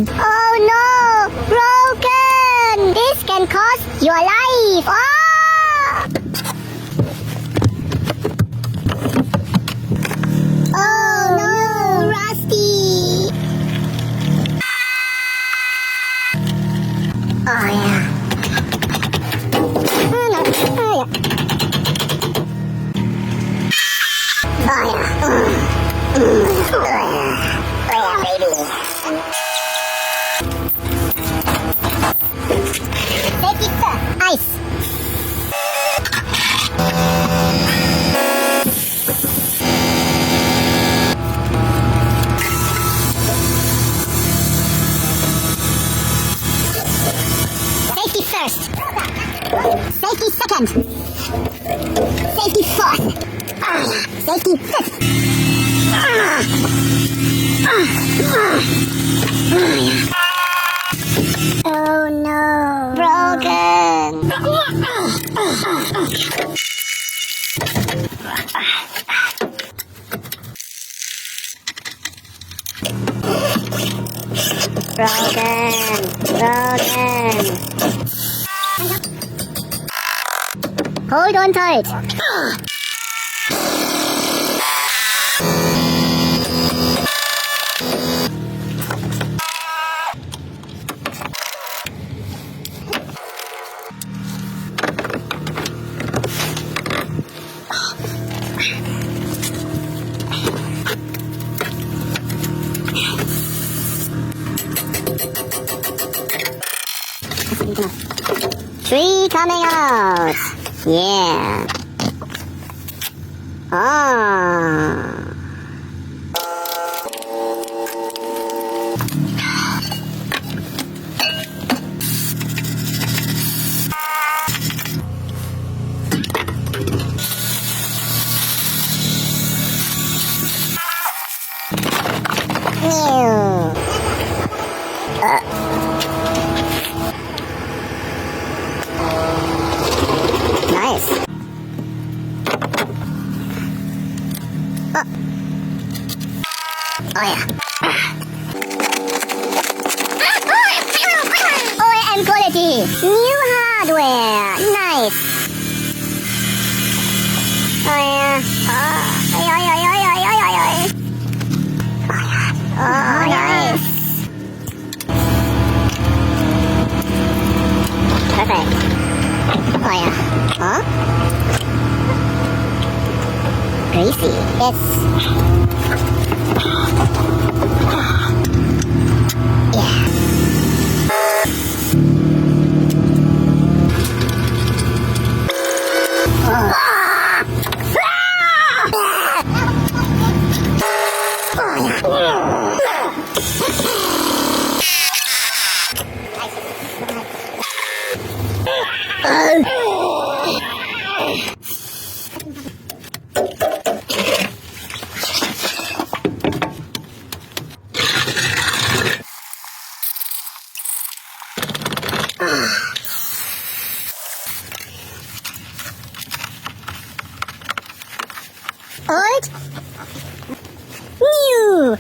Oh no! Broken! This can cost your life! Oh no! Rusty! Oh yeah. Oh yeah, baby. Take it, ice. Safety first. Safety second. Safety fourth. Safety fifth. Oh no. Broken. Broken. Hold on tight. Tree coming out. Yeah. Ah. Nice. Oh yeah. OEM quality. New hardware. Nice. Oh yeah. Oh, nice. Perfect. Oh yeah. Huh? Greasy. Yes. Yeah. Old, new.